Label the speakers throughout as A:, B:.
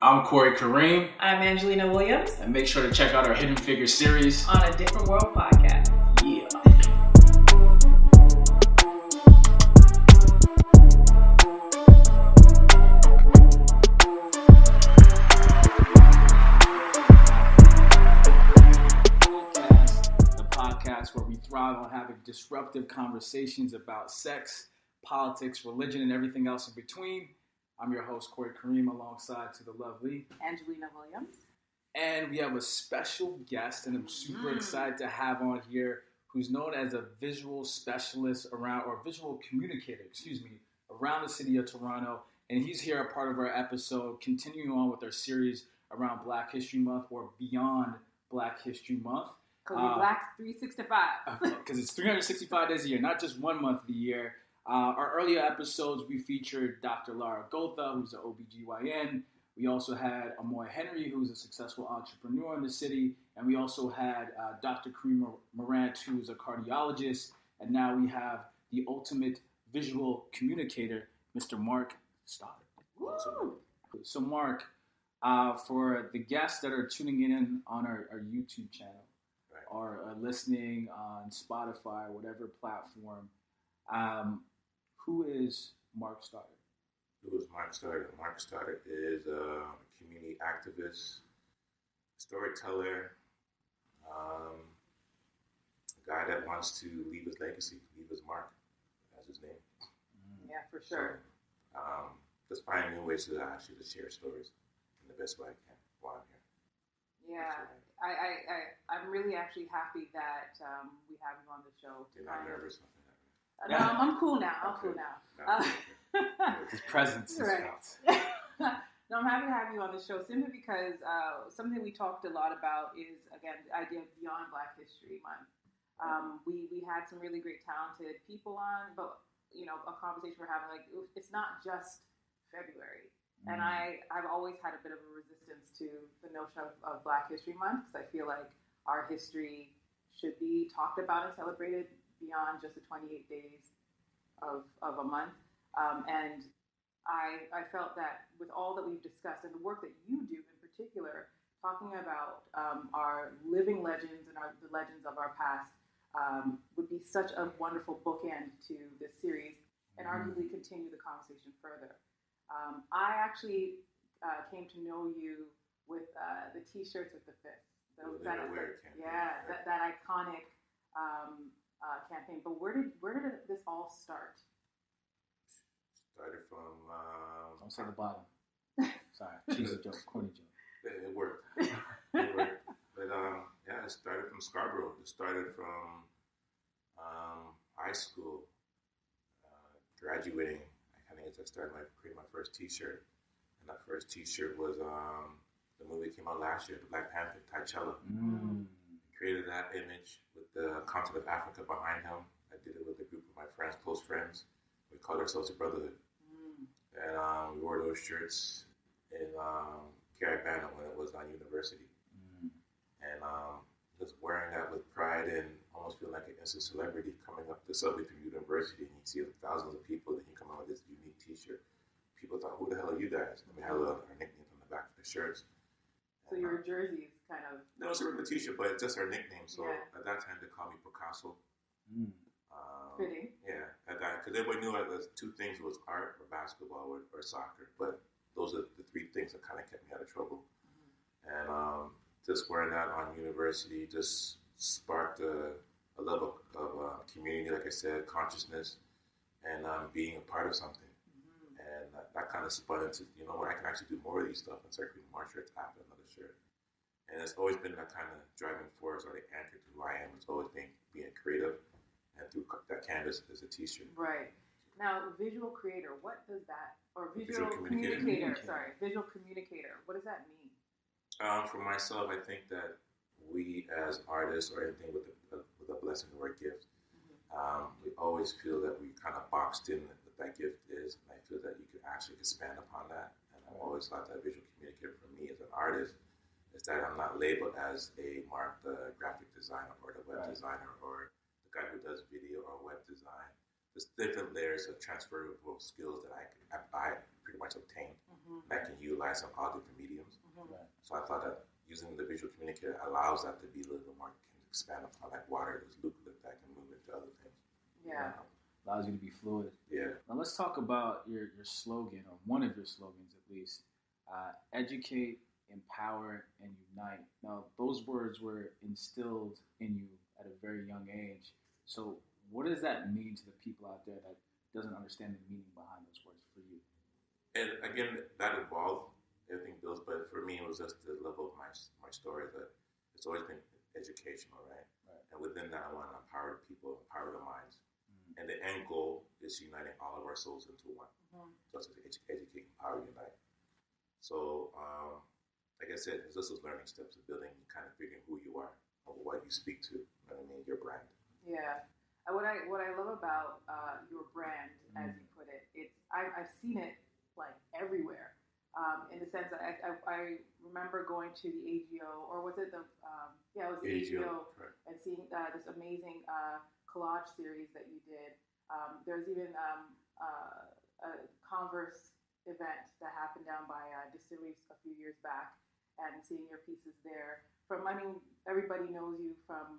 A: I'm Corey Kareem.
B: I'm Angelina Williams.
A: And make sure to check out our Hidden Figure series
B: on A Different World podcast.
A: Yeah. The podcast where we thrive on having disruptive conversations about sex, politics, religion, and everything else in between. I'm your host, Corey Kareem, alongside to the lovely
B: Angelina Williams.
A: And we have a special guest, and I'm super excited to have on here, who's known as a visual specialist visual communicator, around the city of Toronto. And he's here, a part of our episode, continuing on with our series around Black History Month, or beyond Black History Month.
B: Because we're Black 365.
A: Because it's 365 days a year, not just 1 month of the year. Our earlier episodes, we featured Dr. Lara Gotha, who's an OBGYN. We also had Amoy Henry, who's a successful entrepreneur in the city. And we also had Dr. Kareem Morant, who's a cardiologist. And now we have the ultimate visual communicator, Mr. Mark Stoddart. So Mark, for the guests that are tuning in on our YouTube channel, right, or listening on Spotify or whatever platform, who is Mark Stoddart?
C: Who is Mark Stoddart? Mark Stoddart is a community activist, storyteller, a guy that wants to leave his legacy, leave his mark, as his name.
B: Yeah, for sure.
C: So, just finding new ways to actually share stories in the best way I can while I'm here.
B: Yeah, I'm really actually happy that we have you on the show.
C: You're not nervous?
B: No, I'm cool now.
A: His presence is felt.
B: No, I'm happy to have you on the show simply because something we talked a lot about is, again, the idea of beyond Black History Month. We had some really great talented people on, but a conversation we're having, like, it's not just February. And I've always had a bit of a resistance to the notion of Black History Month, because I feel like our history should be talked about and celebrated beyond just the 28 days of a month. And I felt that with all that we've discussed and the work that you do in particular, talking about our living legends and the legends of our past would be such a wonderful bookend to this series and arguably continue the conversation further. I actually came to know you with the T-shirts with the fists. That iconic campaign. But where did this all start?
C: Started from...
A: Don't say the bottom. Sorry, cheesy joke, corny joke.
C: It worked. But it started from Scarborough. It started from high school, graduating. I think I started creating my first T-shirt. And that first T-shirt was the movie that came out last year, the Black Panther, T'Challa. Created that image with the continent of Africa behind him. I did it with a group of my friends, close friends. We called ourselves a brotherhood. And we wore those shirts in Caribana when it was on university. And just wearing that with pride and almost feeling like an instant celebrity coming up the subway from university, and you see thousands of people, then you come out with this unique T-shirt. People thought, who the hell are you guys? And we had our nicknames on the back of the shirts.
B: So your jerseys kind of...
C: No, it's a regular T-shirt, but it's just our nickname. So at that time, they called me Picasso.
B: Fitting.
C: Yeah, at that, because everybody knew the two things was art or basketball or soccer. But those are the three things that kind of kept me out of trouble. And just wearing that on university just sparked a love of community, like I said, consciousness, and being a part of something. And that kind of spun into, what, I can actually do more of these stuff and start creating more shirts after another shirt. And it's always been that kind of driving force or the anchor to who I am. It's always been being creative, and through that canvas is a T-shirt.
B: Right. Now, visual creator, what does that, or visual communicator, visual communicator, what does that mean?
C: For myself, I think that we as artists, or anything with a blessing or a gift, we always feel that we kind of boxed in what that gift is, and I feel that you could actually expand upon that. And I've always thought that visual communicator for me as an artist is that I'm not labeled as a graphic designer or the web designer or the guy who does video or web design. There's different layers of transferable skills that I pretty much obtained. I can utilize on all different mediums. So I thought that using the visual communicator allows that to be a little bit more, can expand upon like water, this liquid that can move into other things.
B: Yeah.
A: Allows you to be fluid.
C: Yeah.
A: Now let's talk about your slogan, or one of your slogans at least. Educate, empower, and unite. Now those words were instilled in you at a very young age. So what does that mean to the people out there that doesn't understand the meaning behind those words for you?
C: And again, that evolved. Everything builds, but for me, it was just the level of my story that it's always been educational, right? And within that, I want to empower people, empower their minds. And the end goal is uniting all of our souls into one. So it's educate, empower, unite. So, like I said, it's just those learning steps of building, kind of figuring who you are, or what you speak to. You know what I mean? Your brand.
B: Yeah. What I love about your brand, as you put it, it's I've seen it like everywhere. In the sense that I remember going to the AGO, or was it the it was the AGO, and seeing this amazing collage series that you did. There's even a Converse event that happened down by Distilleries a few years back, and seeing your pieces there. Everybody knows you from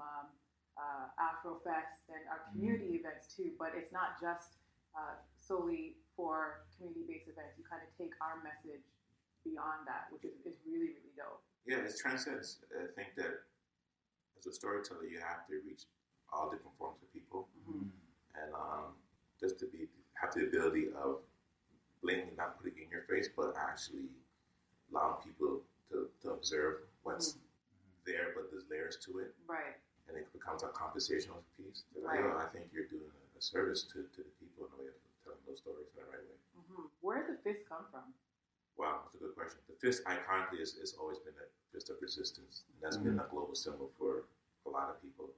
B: Afrofest and our community events too, but it's not just solely for community-based events. You kind of take our message beyond that, which is really, really dope.
C: Yeah, it transcends. I think that as a storyteller, you have to reach all different forms of people, and just to have the ability of blatantly not putting it in your face, but actually allowing people to observe what's there, but there's layers to it.
B: Right.
C: And it becomes a conversational piece.
B: Right.
C: I think you're doing a service to the people in the way of telling those stories in the right way.
B: Where did the fist come from?
C: Wow, that's a good question. The fist, iconically, has always been a fist of resistance. And that's been a global symbol for a lot of people.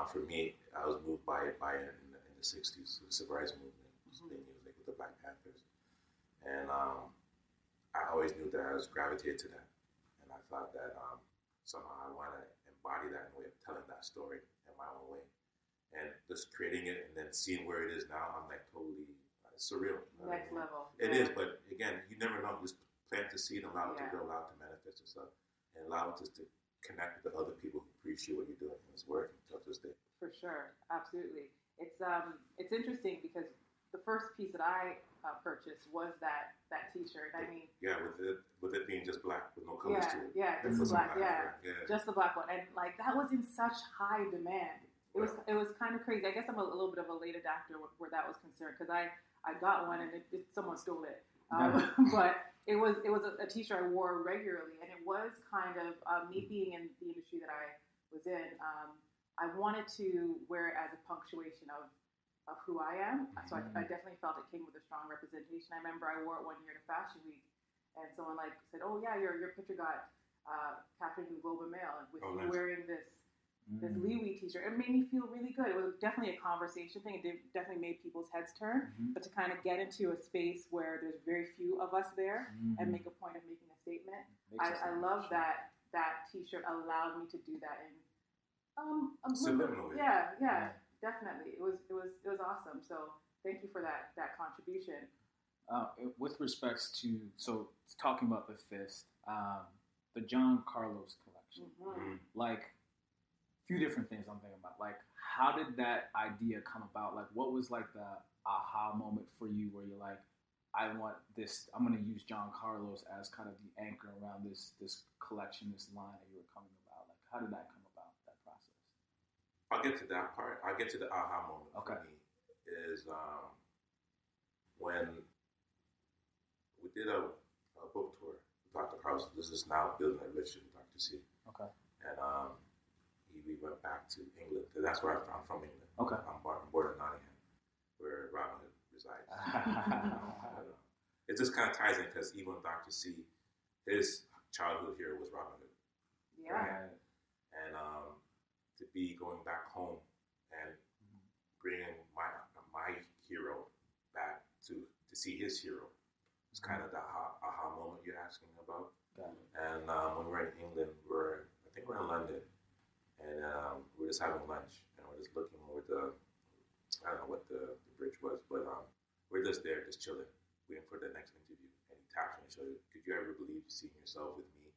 C: For me, I was moved by it in the 60s. The civil rights movement was being used with the Black Panthers. And I always knew that I was gravitated to that. And I thought that somehow I want to embody that in a way of telling that story in my own way. And just creating it and then seeing where it is now, I'm like totally surreal.
B: Next level.
C: It is, but again, you never know. Just plant the seed, allow it to grow, allow it to manifest itself, and allow it just to connect with the other people who appreciate what you're doing and it's working till this day.
B: For sure, absolutely. It's interesting because the first piece that I purchased was that T-shirt. I mean,
C: with it being just black with no colors to it.
B: Yeah, just the black. Just the black one, and like that was in such high demand. It was kind of crazy. I guess I'm a little bit of a late adapter where that was concerned, because I got one and someone stole it. But it was a T-shirt I wore regularly, and it was kind of me being in the industry that I was in. I wanted to wear it as a punctuation of who I am. So I definitely felt it came with a strong representation. I remember I wore it one year to Fashion Week, and someone said, "Oh yeah, your picture got captured in the Globe and Mail with you wearing this Lee T-shirt." It made me feel really good. It was definitely a conversation thing. It definitely made people's heads turn. But to kind of get into a space where there's very few of us there and make a point of making a statement, I love that T-shirt allowed me to do that in
C: subliminally.
B: Yeah, definitely. It was awesome. So thank you for that contribution.
A: With respects to talking about the fist, the John Carlos collection, like. Few different things I'm thinking about. Like, how did that idea come about? Like, what was like the aha moment for you where you're like, I want this, I'm going to use John Carlos as kind of the anchor around this collection, this line that you were coming about? Like, how did that come about, that process?
C: I'll get to that part. I'll get to the aha moment for me is when we did a book tour with Dr. Carlos. This is now building a relationship with Dr. C.
A: Okay.
C: And we went back to England. That's where I'm from, England.
A: Okay.
C: I'm born in Nottingham, where Robin Hood resides. It just kind of ties in because even Dr. C, his childhood hero was Robin Hood.
B: Yeah.
C: Right? And to be going back home and bringing my hero back to see his hero, it's kind of the aha moment you're asking about.
A: Got it.
C: And when we're in England, I think we're in London. And we're just having lunch, and we're just looking over I don't know what the bridge was, but we're just there, just chilling, waiting for the next interview. And he taps me and says, "Could you ever believe seeing yourself with me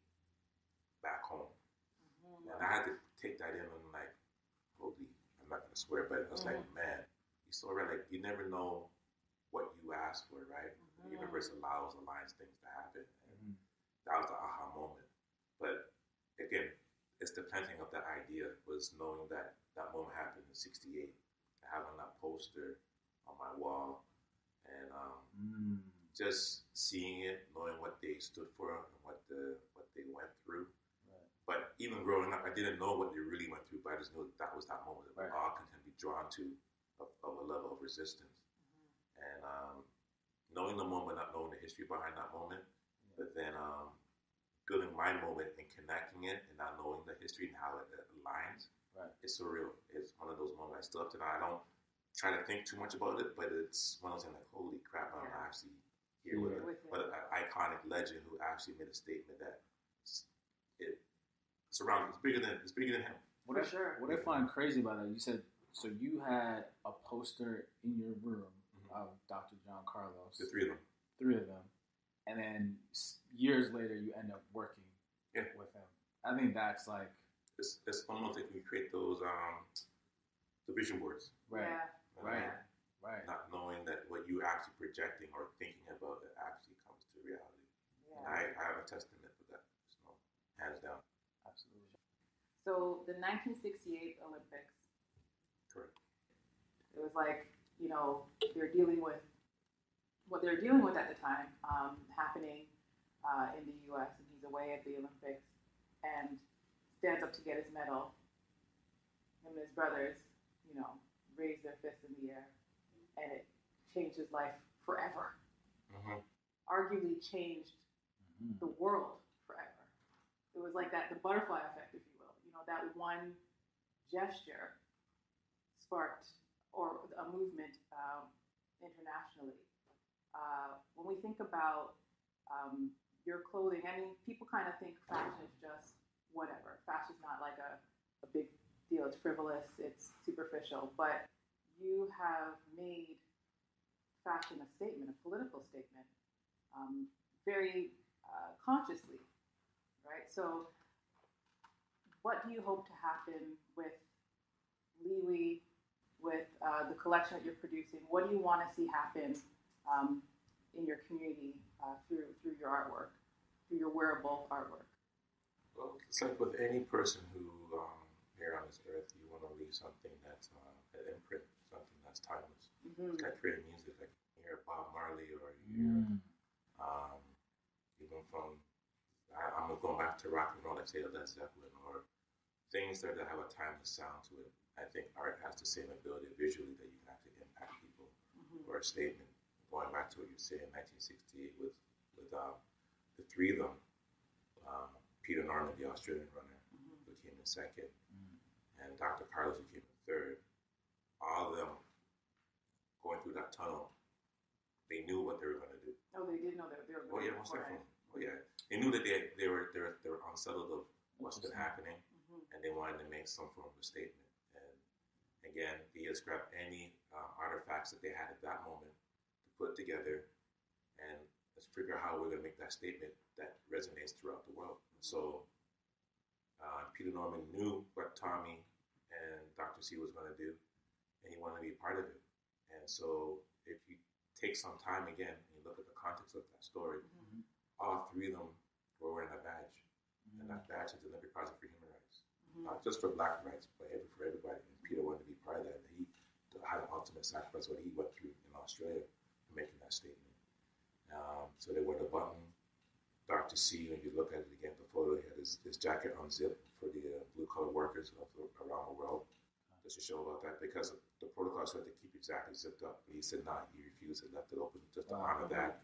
C: back home.
B: Mm-hmm.
C: And I had to take that in and like, holy, I'm not gonna swear, but I was like, man, you're so right. Like you never know what you ask for, right? The universe allows, aligns things to happen. And that was the aha moment. But again, it's the planting of that idea was knowing that that moment happened in '68, having that poster on my wall, and just seeing it, knowing what they stood for and what they went through. Right. But even growing up, I didn't know what they really went through, but I just knew that was that moment that we all can be drawn to of a level of resistance. And knowing the moment, not knowing the history behind that moment, but then building my moment and connecting it and not knowing the history and how it aligns, it's surreal. It's one of those moments I still up to now. I don't try to think too much about it, but it's one of those things like, holy crap, I'm actually here with it. But an iconic legend who actually made a statement that it's around. It's bigger than him.
A: What I find crazy about that, you said so you had a poster in your room of Dr. John Carlos.
C: The three of them.
A: And then years later, you end up working with him. I think that's like
C: it's almost like we create those the vision boards,
A: right?
C: Not knowing that what you actually projecting or thinking about it actually comes to reality. Yeah. And I have a testament for that. So hands down.
A: Absolutely.
B: So the 1968 Olympics.
C: Correct.
B: It was like they're dealing with what they're dealing with at the time happening in the U.S. and he's away at the Olympics and stands up to get his medal. Him and his brothers, raise their fists in the air, and it changed his life forever. Arguably changed the world forever. It was like that, the butterfly effect, if you will. That one gesture sparked or a movement internationally. When we think about your clothing, I mean, people kind of think fashion is just whatever. Fashion's not like a big deal. It's frivolous. It's superficial. But you have made fashion a statement, a political statement, very consciously, right? So what do you hope to happen with Liwi, with the collection that you're producing? What do you want to see happen in your community through your artwork, through your wearable artwork?
C: Well, it's like with any person who here on this earth, you want to leave something that's an imprint, something that's timeless. It's like creating music, like you hear Bob Marley or you hear even from I'm going back to rock and roll, like say Led Zeppelin or things that have a timeless sound to it. I think art has the same ability visually that you can actually impact people or a statement. Going back to what you said in 1968 with the three of them, Peter Norman, the Australian runner, who came in second, and Dr. Carlos, who came in third. All of them going through that tunnel, they knew what they were going to do.
B: Oh, they did know that they were going to do.
C: Oh yeah, most definitely. Oh yeah, they knew that they were unsettled of what's been happening, and they wanted to make some form of a statement. And again, they just grabbed any artifacts that they had at that moment to put together, and let's figure out how we're going to make that statement that resonates throughout the world. So Peter Norman knew what Tommy and Dr. C was going to do, and he wanted to be part of it. And so if you take some time again and you look at the context of that story, all three of them were wearing a badge. And that badge is the Olympic Project for Human Rights. Not just for Black rights, but for everybody. And Peter wanted to be part of that. He had an ultimate sacrifice what he went through in Australia for making that statement. So they wore the button. Dr. C, when you look at it again, the photo, he had his jacket unzipped for the blue-collar workers around the world. Just to show about that, because the protocol said to keep exactly zipped up. And he said, nah, he refused and left it open just to honor that.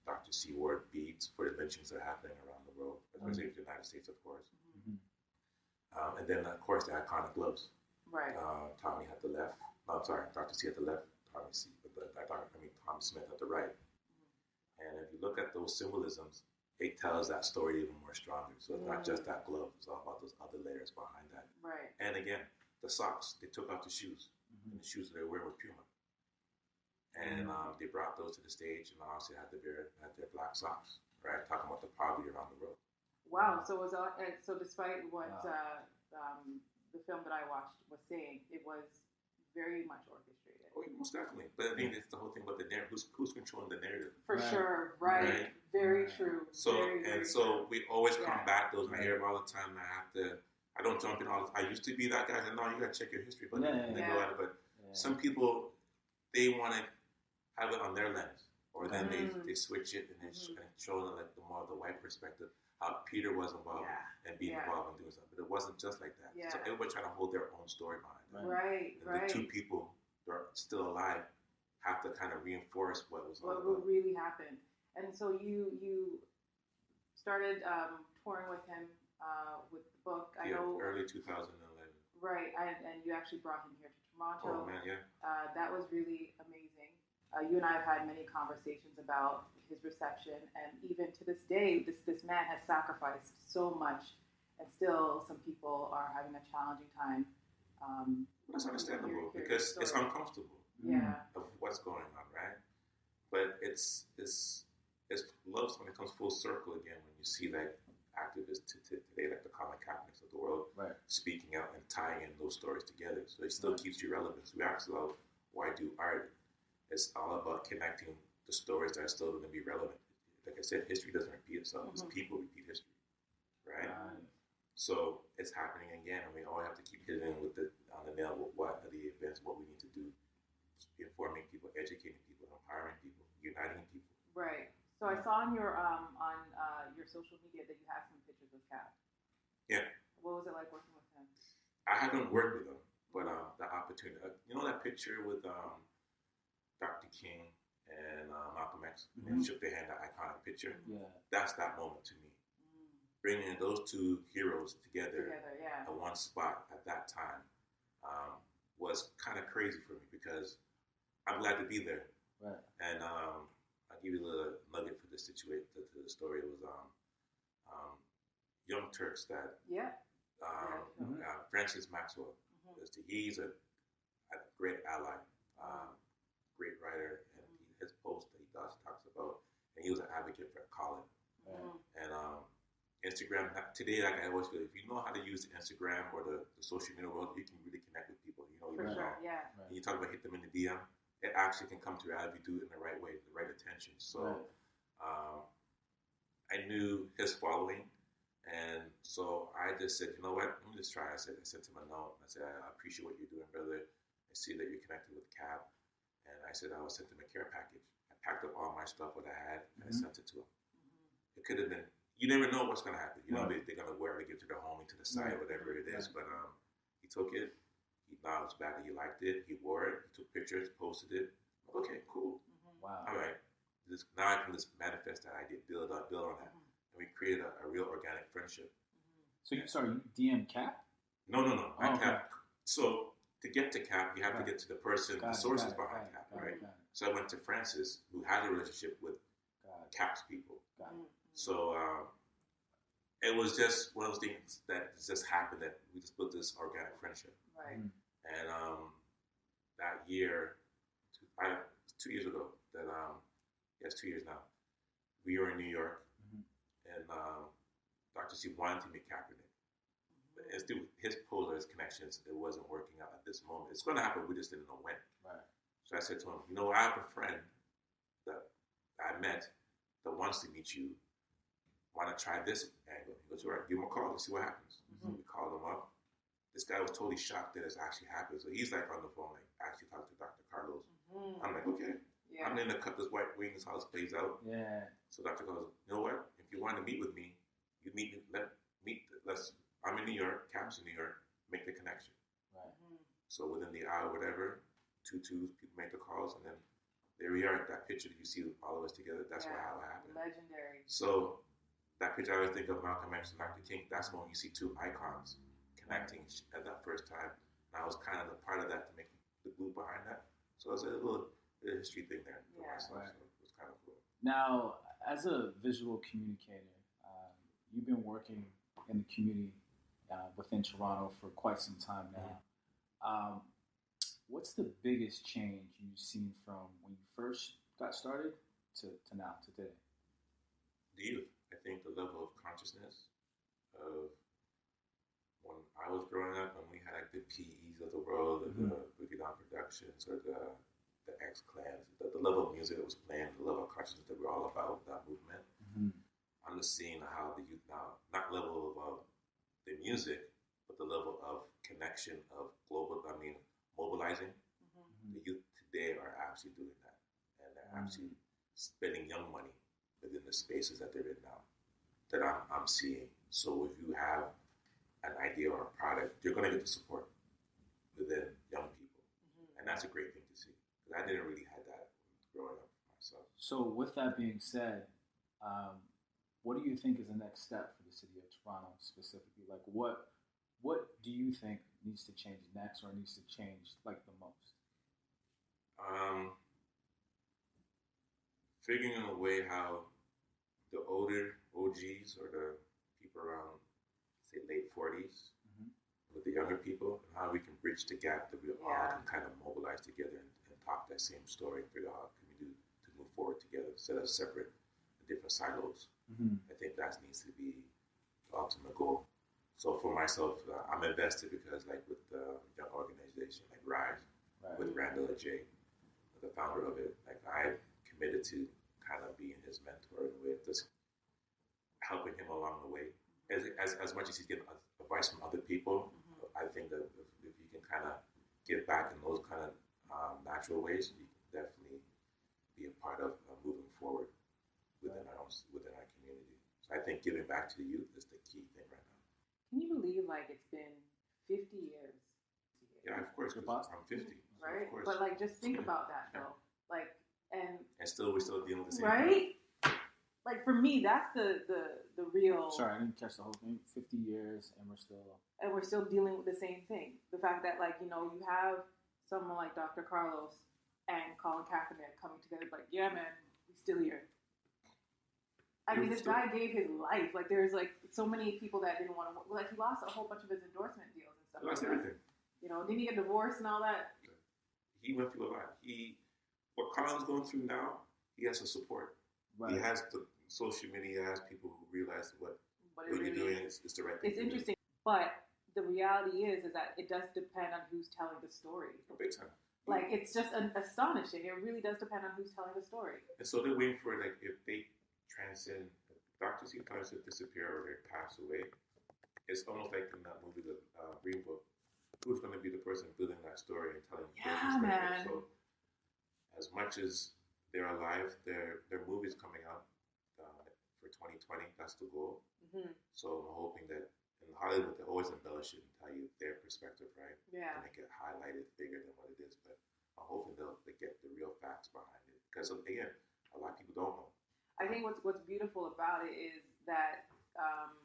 C: Dr. C wore beads for the lynchings that are happening around the world, especially in the United States, of course. And then, of course, the iconic gloves.
B: Right.
C: Tommy had the left. No, I'm sorry, Dr. C had the left. Tommy Smith at the right. And if you look at those symbolisms, it tells that story even more stronger. So it's not just that glove; it's all about those other layers behind that.
B: Right.
C: And again, the socks. They took off the shoes, and the shoes that they were wearing were Puma. And they brought those to the stage, and also had their black socks, right? Talking about the poverty around the world.
B: Wow. So it was so despite what the film that I watched was saying, it was very much orchestrated.
C: Oh, most definitely. But I think it's the whole thing about the narrative. Who's controlling the narrative?
B: For sure. Right. Very true.
C: So
B: very
C: so we always
B: Yeah.
C: combat those. And I hear them all the time. I don't jump in all the time. I used to be that guy. I said, no, you gotta check your history, but then go at it. But some people, they want to have it on their lens, or then they switch it and then show them like the more of the white perspective, how Peter was involved and being involved in doing something. But it wasn't just like that. So everybody trying to hold their own story behind it.
B: Right.
C: And the two people that are still alive have to kind of reinforce what was
B: what really happened. And so you started touring with him with the book. I know
C: early 2011.
B: Right, and you actually brought him here to Toronto.
C: Oh man, yeah.
B: That was really amazing. You and I have had many conversations about his reception, and even to this day, this man has sacrificed so much, and still some people are having a challenging time.
C: That's understandable because it's uncomfortable. Of what's going on, right? But it's love when it comes full circle again when you see like activists today, like the Colin Kaepernicks of the world, speaking out and tying in those stories together. So it still keeps you relevant. So we ask about why do art? It's all about connecting the stories that are still going to be relevant. Like I said, history doesn't repeat itself. It's people repeat history, right? So it's happening again, and we all have to keep hitting with on the nail with what are the events, what we need to do, informing people, educating people, empowering people, uniting people.
B: Right. So I saw on your social media that you had some pictures with Cap.
C: Yeah.
B: What was it like working with him?
C: I haven't worked with him, but the opportunity. You know that picture with Dr. King and Malcolm X, and they shook their hand, that iconic picture.
A: Yeah.
C: That's that moment to me. Bringing those two heroes together in one spot at that time was kind of crazy for me because I'm glad to be there.
A: Right.
C: And I'll give you a little nugget for this situation. The story was Young Turks that Francis Maxwell. He's a great ally, great writer, and his post that he talks about, and he was an advocate for Colin. And Instagram today, like I always feel, if you know how to use the Instagram or the social media world, you can really connect with people. You know, And you talk about hit them in the DM. It actually can come to reality if you do it in the right way, the right attention. So I knew his following, and so I just said, you know what, let me just try. I sent him a note. I said, I appreciate what you're doing, brother. I see that you're connected with Cap, and I said I would send him a care package. I packed up all my stuff, what I had, and I sent it to him. It could have been, you never know what's going to happen. You know, they're going to wear it, give it to their homie, to the side, whatever it is. But he took it. He acknowledged back that he liked it. He wore it. He took pictures, posted it. Okay, cool.
A: Wow.
C: All right. Now I can just manifest that idea, build on that. And we created a real organic friendship.
A: So you DM Cap?
C: No. Not Cap. So to get to Cap, you have to get to the person, the sources behind Cap, right? So I went to Francis, who had a relationship with Cap's people. So it was just one of those things that just happened that we just built this organic friendship.
B: Right.
C: And that year, 2 years ago, it's 2 years now, we were in New York, and Dr. C wanted to meet Kaepernick. But his pull or his connections, it wasn't working out at this moment. It's going to happen, we just didn't know when.
A: Right.
C: So I said to him, I have a friend that I met that wants to meet you. Want to try this angle? He goes, all right, give him a call. Let's see what happens. So we called him up. This guy was totally shocked that it's actually happened. So he's like on the phone, like actually talking to Dr. Carlos. I'm like, okay. Yeah. I'm in the cut this white wings, how this plays out. Yeah. So Dr. Carlos, you know what? If you want to meet with me, you meet me. I'm in New York. Cap's in New York. Make the connection. Right. So within the hour, whatever, people make the calls, and then there we are. That picture that you see with all of us together. That's how it happened.
B: Legendary.
C: So that picture, I always think of Malcolm X and Dr. King. That's when you see two icons connecting at that first time. And I was kind of the part of that to make the glue behind that. So it was a little history thing there for myself. So it was kind of cool.
A: Now, as a visual communicator, you've been working in the community within Toronto for quite some time now. What's the biggest change you've seen from when you first got started to now, to today?
C: The youth. I think the level of consciousness was growing up, and we had like the PEs of the world, or the Boogie Down Productions, or the X Clans, the level of music that was playing, the level of consciousness that we're all about, that movement. I'm just seeing how the youth now, not level of the music, but the level of connection of mobilizing. The youth today are actually doing that, and they're actually spending young money within the spaces that they're in now, that I'm seeing. So if you have an idea or a product, you're going to get the support within young people, and that's a great thing to see. Because I didn't really have that growing up myself.
A: So with that being said, what do you think is the next step for the city of Toronto specifically? Like, what do you think needs to change next, or needs to change like the most?
C: Figuring a way how the older OGs, or the people around, say, late 40s, with the younger people, and how we can bridge the gap that we all can kind of mobilize together and talk that same story and figure out how can we do to move forward together instead of separate and different silos. I think that needs to be the ultimate goal. So for myself, I'm invested because, like, with the young organization like Rise, with Randall and Jay, the founder of it, like, I committed to kind of being his mentor in a way, just helping him along the way. As much as he's getting advice from other people, I think that if you can kind of give back in those kind of natural ways, you can definitely be a part of moving forward within our community. So I think giving back to the youth is the key thing right now.
B: Can you believe, like, it's been 50 years?
C: Yeah, of course. I'm 50.
B: Right?
C: So of course.
B: But, like, just think about that, though. Like, and
C: we're still dealing with the same
B: right? Thing. Like, for me, that's the real...
A: Sorry, I didn't catch the whole thing. 50 years, and we're still dealing with the same thing. The fact that, like, you know, you have someone like Dr. Carlos and Colin Kaepernick coming together, like, yeah, man, we're still here. I mean, this guy gave his life. Like, there's, like, so many people that didn't want to... Like, he lost a whole bunch of his endorsement deals and stuff.
C: He lost everything.
B: You know, didn't he get divorced and all that?
C: He went through a lot. What Colin's going through now, he has the support. Right. He has the social media, he has people who realize what you're doing is the right thing.
B: It's interesting, but the reality is that it does depend on who's telling the story.
C: Big time.
B: Like, it's just astonishing. It really does depend on who's telling the story.
C: And so they're waiting for, like, if they transcend, doctors sometimes disappear or they pass away. It's almost like in that movie, the Green Book. Who's going to be the person building that story and telling
B: their story? Man.
C: So, as much as they're alive, their movie's coming out for 2020. That's the goal. So I'm hoping that in Hollywood, they always embellish it and tell you their perspective, right?
B: Yeah.
C: And make it highlighted bigger than what it is. But I'm hoping they get the real facts behind it. Because, again, a lot of people don't know.
B: I think what's beautiful about it is that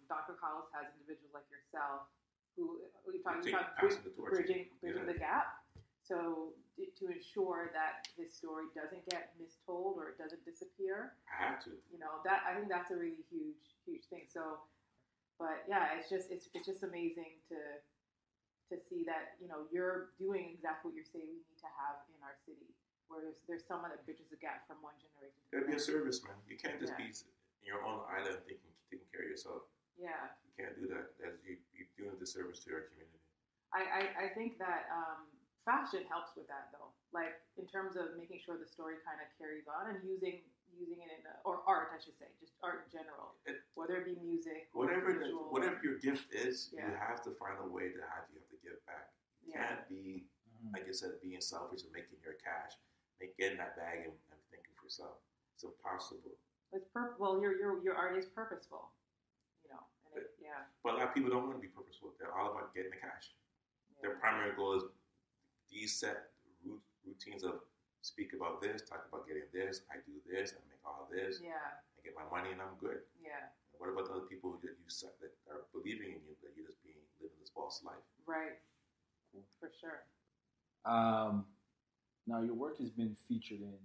B: Dr. Carlos has individuals like yourself who we're talking about bridging the gap. So to ensure that his story doesn't get mistold or it doesn't disappear.
C: I have to.
B: You know, that I think that's a really huge thing. So, but yeah, it's just amazing to see that, you know, you're doing exactly what you're saying we need to have in our city, where there's someone that bridges the gap from one generation to the next.
C: Gotta be a service, man. You can't just be in your own island taking care of yourself.
B: Yeah.
C: You can't do that. As you're doing a disservice to our community.
B: I think that fashion helps with that, though. Like, in terms of making sure the story kind of carries on and using it in or art, I should say, just art in general. Whether it be music,
C: whatever your gift is, you have to find a way to you have to give back. You can't be, like I said, being selfish and making your cash, getting that bag and thinking for yourself. It's impossible.
B: It's well, your art is purposeful.
C: But a lot of people don't want to be purposeful. They're all about getting the cash. Their primary goal is these set routines of speak about this, talk about getting this, I do this, I make all this, I get my money and I'm good.
B: Yeah.
C: And what about the other people that you set that are believing in you, but you're just living this false life?
B: Right. For sure.
A: Now your work has been featured in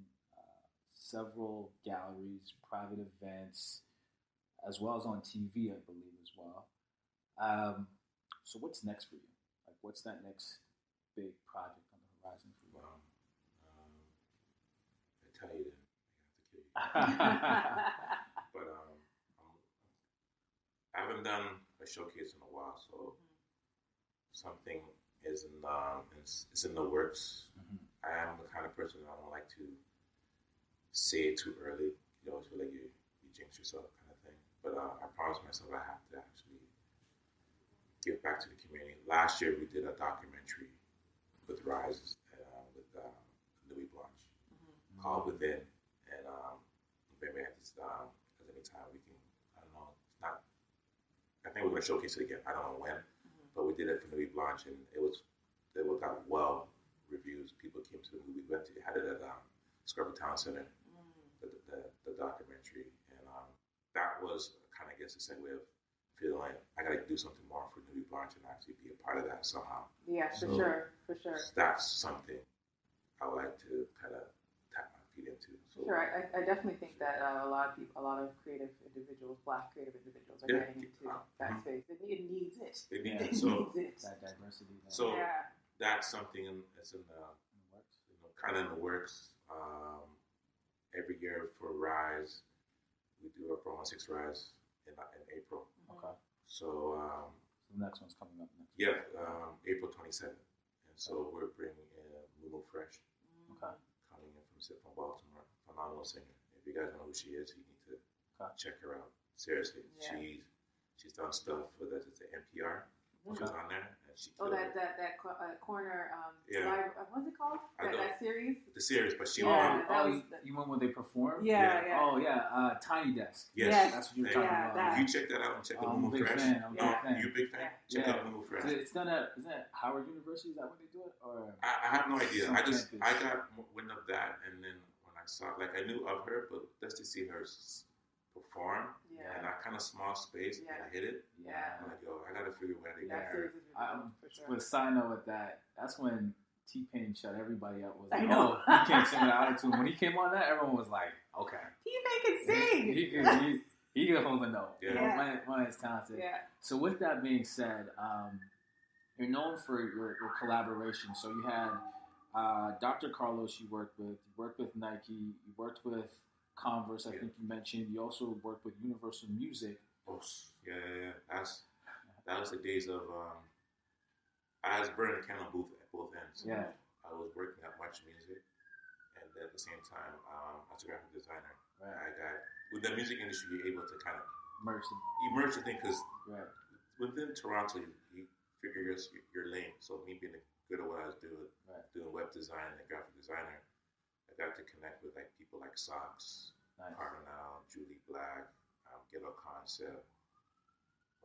A: several galleries, private events, as well as on TV, I believe, as well. So what's next for you? Like, what's that next big project on the horizon for you?
C: I tell you, then I have to kill you. But I, I haven't done a showcase in a while, so something is it's in the works. I am the kind of person that I don't like to say it too early. You always feel like you jinx yourself, kind of thing. But I promised myself I have to actually give back to the community. Last year we did a documentary with Rise with Louis Blanche called Within, and maybe at any time we can. I don't know. It's not. I think we're going to showcase it again. I don't know when, but we did it for Louis Blanche, and it got well reviews. People came to the movie. We had it at Scarborough Town Center, the documentary, and that was kind of, I guess, a segue of feeling like I got to do something more for Louis Blanche and actually be a part of that somehow.
B: Yeah, for sure.
C: That's something I would like to kind of tap my feet into. So,
B: sure, I definitely think that a lot of creative individuals, Black creative individuals, are getting into that space. It needs it.
C: It needs
B: it.
A: That diversity.
C: So that's something that's in the works. Kind of in the works. Every year for Rise, we do our 416 Rise in April.
A: Okay.
C: So
A: the next one's coming up next.
C: Yeah, April 27th. And so we're bringing in Mumu Fresh.
A: Okay.
C: Coming in from Baltimore. Phenomenal singer. If you guys know who she is, you need to check her out. Seriously. Yeah. She's done stuff with us. It's the NPR. She was on there. And she
B: that corner, what's it called? That series?
C: The series, but she
A: won. You went when they performed?
B: Yeah.
A: Oh, yeah. Tiny Desk.
C: Yes.
A: That's what you're talking about.
C: You check that out and check out Mumu Fresh.
A: I'm a big fan.
C: You a big fan? Check out Mumu Fresh.
A: It's done at, is that Howard University? Is that where they do it? Or
C: I have no idea. I got wind of that, and then when I saw, like, I knew of her, but just to see her perform in that kind of small space and hit it. I'm like, yo, I gotta figure out how to get her.
A: With a side note with that, that's when T-Pain shut everybody up. Was like, he can't sing with autotune. When he came on that, everyone was like, okay.
B: T-Pain can sing.
A: He can hold a note.
C: Yeah.
A: One is talented.
B: Yeah.
A: So with that being said, you're known for your collaboration. So you had Dr. Carlos you worked with Nike, you worked with Converse, I think you mentioned. You also worked with Universal Music.
C: Oh, yeah. That was the days of I was burning the candle at both ends.
A: Yeah.
C: I was working at Much Music, and then at the same time, as a graphic designer.
A: Right.
C: I got with the music industry, you're able to kind of
A: merge
C: the thing because within Toronto, you figure your lane. So me being good at what I was doing web design and graphic designer, I got to connect with like people like Socks, Cardinal, Julie Black, Ghetto Concept,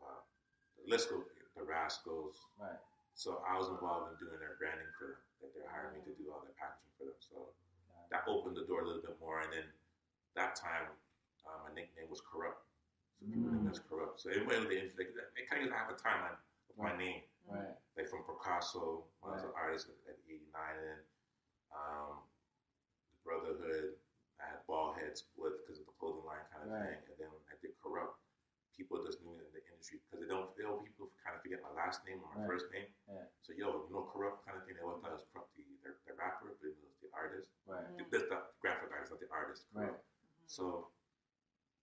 C: the list goes, the Rascals.
A: Right.
C: So I was involved in doing their branding for them. Like they're hiring me to do all their packaging for them. So that opened the door a little bit more. And then that time, my nickname was Corrupt. So people think that's Corrupt. So anybody with the they kind of have a timeline with my name.
A: Right.
C: Like from Picasso, when I was an artist at 89, and then the Brotherhood, I had bald heads because of the clothing line kind of thing. And then when I did Corrupt, people just knew me in the industry because people kind of forget my last name or my first name.
A: Yeah.
C: So Corrupt kind of thing. They always thought it was Corrupt, the rapper, but it was the artist.
A: Right.
C: That's the graphic artist, not the artist. Corrupt. Right. So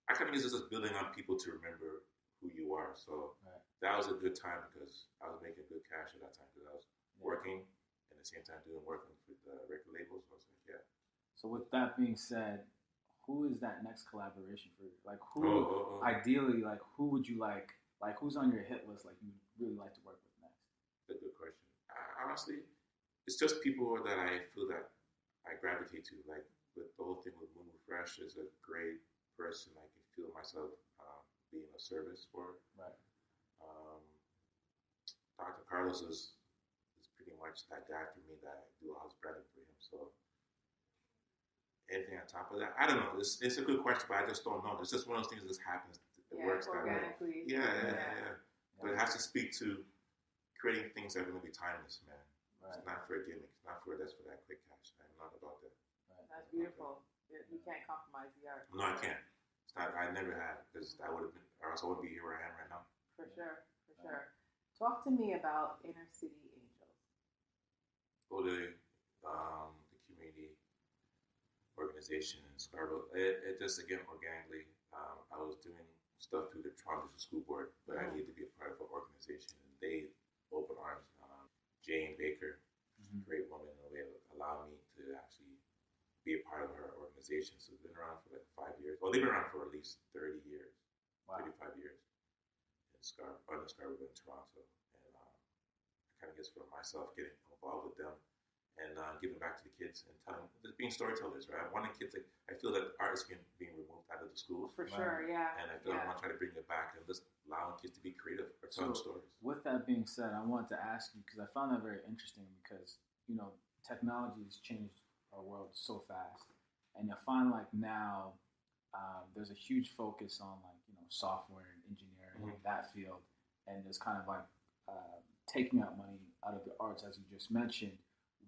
C: I kind of use this as building on people to remember who you are. So that was a good time because I was making good cash at that time because I was working and at the same time working with the record labels. So I was like,
A: So with that being said, who is that next collaboration for you? Like who, ideally, like who would you like who's on your hit list? Like you really like to work with next?
C: That's a good question. Honestly, it's just people that I feel that I gravitate to. Like with the whole thing with Mumu Fresh is a great person. I can feel myself being of service for.
A: Right.
C: Dr. Carlos is pretty much that guy for me that I do all his branding for him. So anything on top of that, I don't know. It's a good question, but I just don't know. It's just one of those things that just happens. It works that way. Yeah. But it has to speak to creating things that are going to be timeless, man. Right. It's not for a gimmick. It's not for that quick cash. I'm not about that.
B: Right. That's beautiful. You can't compromise the art.
C: No, I can't. It's not. I never have because I would have been, or else I wouldn't be here where I am right now.
B: For sure. Talk to me about Inner City Angels.
C: The community organization in Scarborough. It just again organically. I was doing stuff through the Toronto School Board, but I needed to be a part of an organization, and they opened arms. Jane Baker, great woman in a way, allowed me to actually be a part of her organization. So they've been around for like 5 years. Well, they've been around for at least 30 years, 35 years in Scarborough in Toronto. And I kind of guess for myself getting involved with them and giving back to the kids and just being storytellers, right? I want the kids, I feel that art is being removed out of the schools.
B: For sure, yeah.
C: And I feel I want to try to bring it back and just allowing kids to be creative or telling stories.
A: With that being said, I wanted to ask you, because I found that very interesting because, technology has changed our world so fast. And I find like now there's a huge focus on software and engineering, that field. And there's kind of like taking out money out of the arts, as you just mentioned.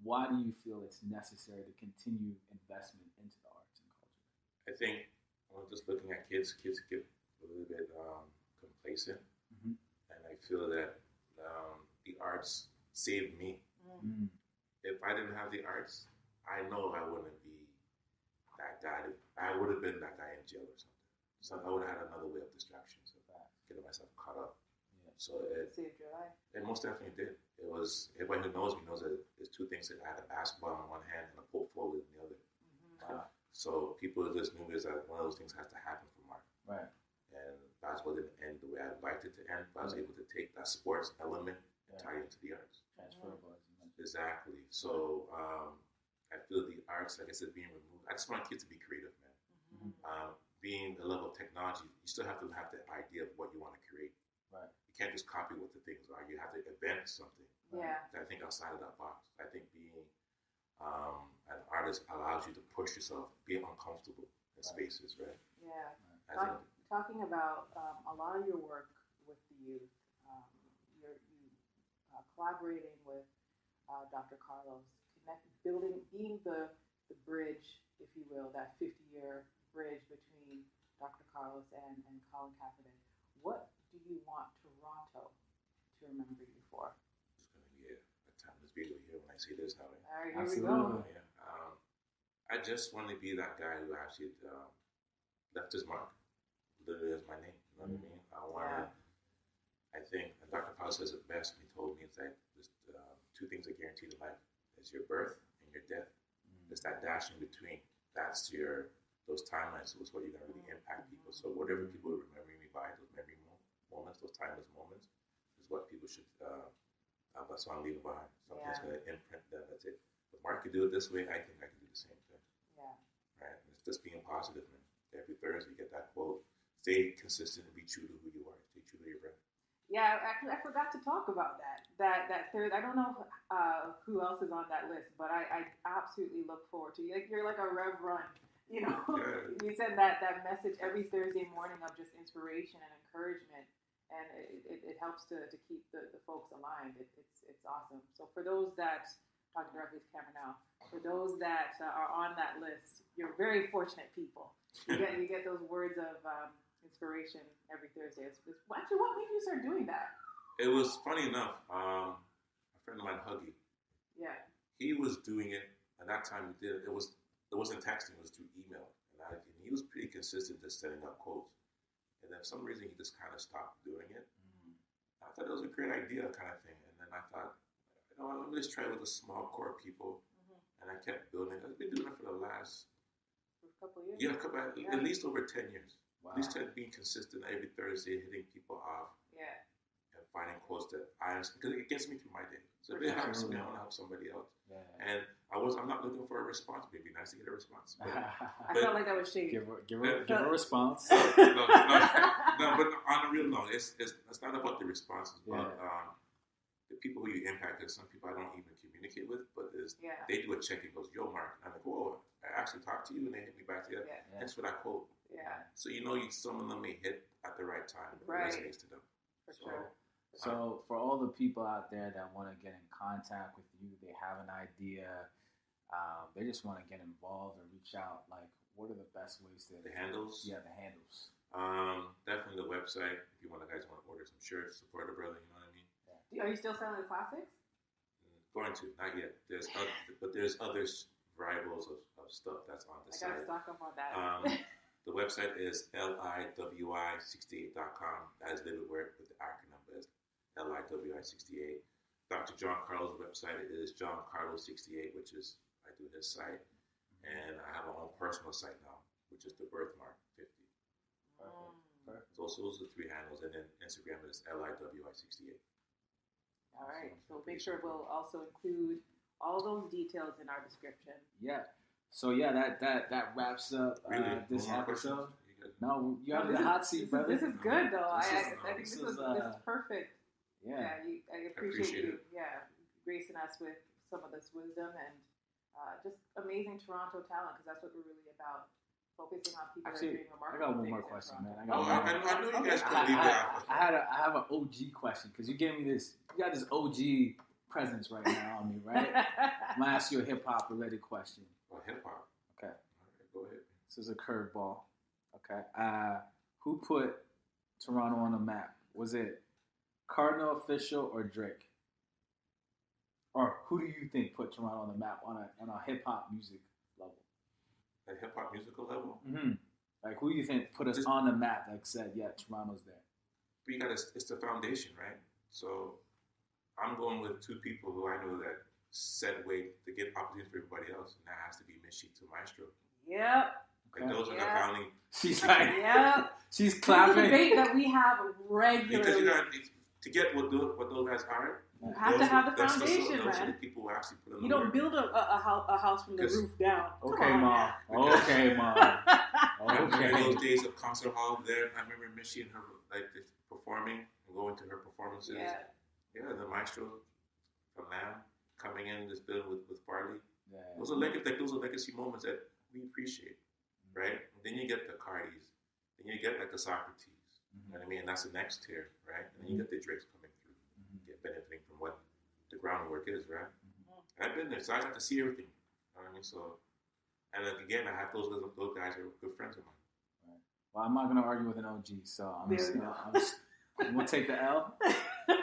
A: Why do you feel it's necessary to continue investment into the arts and culture?
C: I think just looking at kids get a little bit complacent. And I feel that the arts saved me. If I didn't have the arts, I know I wouldn't be that guy. I would have been that guy in jail or something. So I would have had another way of distraction. So getting myself caught up. So it
B: saved your life.
C: It most definitely did. It was, everybody who knows me knows that there's two things. That I had a basketball in one hand and a portfolio in the other. So people just knew that one of those things has to happen for Mark.
A: Right.
C: And basketball didn't end the way I liked it to end, but I was able to take that sports element and tie it into the arts.
A: Transferable, as you mentioned.
C: Exactly. So I feel the arts, like I said, being removed. I just want kids to be creative, man. Being the level of technology, you still have to have the idea of what you want to create.
A: Right.
C: You can't just copy what the things are. You have to invent something.
B: Yeah.
C: I think outside of that box. I think being an artist allows you to push yourself, be uncomfortable in spaces, right?
B: Yeah.
C: Talking
B: about a lot of your work with the youth, you collaborating with Dr. Carlos, being the bridge, if you will, that 50-year bridge between Dr. Carlos and Colin Kaepernick. What do you want Toronto to remember you for?
C: It's going to be a timeless video here when I say this, Howie.
B: All right, here we go.
C: Yeah. I just want to be that guy who actually left his mark, literally as my name. You know what I mean? I think Dr. Carlos says it best when he told me, it's like there's two things that guaranteed in life. It's your birth and your death. There's that dash in between. That's those timelines was what you're going to really impact people. So whatever people remember me by, those memory moments, those timeless moments, is what people should, that's what I'm leaving behind. Something's going to imprint them. That's it. If Mark could do it this way, I think I can do the same thing.
B: Yeah.
C: Right? And it's just being positive, man. Every Thursday, you get that quote. Stay consistent and be true to who you are. Stay true to your brand.
B: Yeah, actually, I forgot to talk about that. That third, I don't know who else is on that list, but I absolutely look forward to you. You're like a Rev Run, you know. Yeah. You send that message every Thursday morning of just inspiration and encouragement, and it helps to keep the folks aligned. It's awesome. So for those that, talking directly to camera now, for those that are on that list, you're very fortunate people. You get those words of inspiration every Thursday. Actually, what made you start doing that?
C: It was funny enough. A friend of mine, Huggy.
B: Yeah.
C: He was doing it, and that time he did it. It wasn't texting. It was through email, and he was pretty consistent at setting up quotes. And then for some reason, he just kind of stopped doing it. I thought it was a great idea, kind of thing. And then I thought, let me just try it with a small core of people. And I kept building. I've been doing it for the last
B: couple of years.
C: Yeah, at least over 10 years.
A: Wow.
C: At least being consistent every Thursday, hitting people off.
B: Yeah.
C: And finding quotes that because it gets me through my day. So if it helps me, I want to help somebody else. Yeah. And I'm not looking for a response. It'd be nice to get a response. But,
B: I felt like that was shady.
A: Give her a response.
C: no, but on a real note, it's not about the responses, but the people who you impact. There's some people I don't even communicate with, but they do a check and goes, "Yo, Mark," and I'm like, "Whoa, I actually talked to you," and they hit me back together. Yeah. Thanks for that quote.
B: Yeah.
C: So some of them may hit at the right time. It resonates to them.
B: For sure.
A: So for all the people out there that want to get in contact with you, they have an idea, they just want to get involved or reach out. Like, what are the best ways to?
C: The handles.
A: Yeah, the handles.
C: Definitely the website. If you guys want to order some shirts, support a brother. You know what I mean?
B: Yeah. Are you still selling the classics?
C: Going to, not yet. There's other variables of stuff that's on the site.
B: I gotta stock up on that.
C: The website is liwi68.com. That is literally where the acronym is, liwi68. Dr. John Carlos' website is John Carlos 68, which is I do his site, and I have my own personal site now, which is the Birthmark 50.
A: Perfect.
C: So those are the 3 handles, and then Instagram is LIWI68.
B: All right. So make sure we'll also include all those details in our description.
A: Yeah. So yeah, that wraps up this episode. No, you got the hot seat, brother.
B: This is good though. I think this is perfect.
A: Yeah.
B: I appreciate you. Yeah, gracing us with some of this wisdom and just amazing Toronto talent, because that's what we're really about. Focusing on people that are doing remarkable things.
A: I got one more question, man.
C: I know you guys couldn't leave that.
A: I have an OG question, because you gave me this. You got this OG presence right now on me, right? I'm gonna ask you a hip hop related question.
C: Oh, hip hop.
A: Okay.
C: All right, go ahead.
A: This is a curveball. Okay. Who put Toronto on the map? Was it Cardinal Official or Drake? Or who do you think put Toronto on the map on a hip hop music level?
C: A hip hop musical level?
A: Mm-hmm. Like, who do you think put us on the map? Like, said, yeah, Toronto's there.
C: But it's the foundation, right? So I'm going with 2 people who I know that set way to get opportunities for everybody else, and that has to be Mishi to Maestro.
B: Yep.
C: Like those are the founding.
A: She's like,
B: yep.
A: She's clapping.
B: It's a debate that we have regularly.
C: Because you got to get what those guys are.
B: You have to have the foundation,
C: those are the
B: man.
C: people who actually put in
B: You
C: the
B: don't
C: work.
B: build a house from the roof down.
A: Okay, Mom. Okay, Mom.
C: I remember those days of concert hall there. I remember Mishi and her performing and going to her performances. Yeah, the maestro from Lamb coming in this building with Farley.
A: Yeah.
C: Those are legacy moments that we appreciate, right? And then you get the Cardis, then you get like the Socrates. You know what I mean? And that's the next tier, right? And then you get the Drakes coming through, get benefiting from what the groundwork is, right? And I've been there, so I got to see everything. You know what I mean? So, and then again, I have those guys who are good friends of mine.
A: Right. Well, I'm not going to argue with an OG, so I'm going to take the L.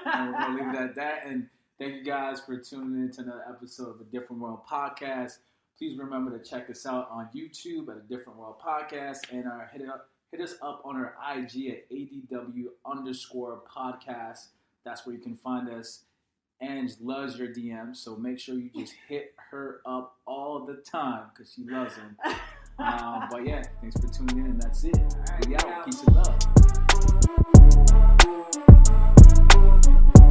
A: And we're going to leave it at that. And thank you guys for tuning in to another episode of A Different World Podcast. Please remember to check us out on YouTube at A Different World Podcast, and hit us up on our IG at ADW_podcast. That's where you can find us. Ange loves your DMs, so make sure you just hit her up all the time because she loves them. But yeah, thanks for tuning in, and that's it. We out. Peace and love.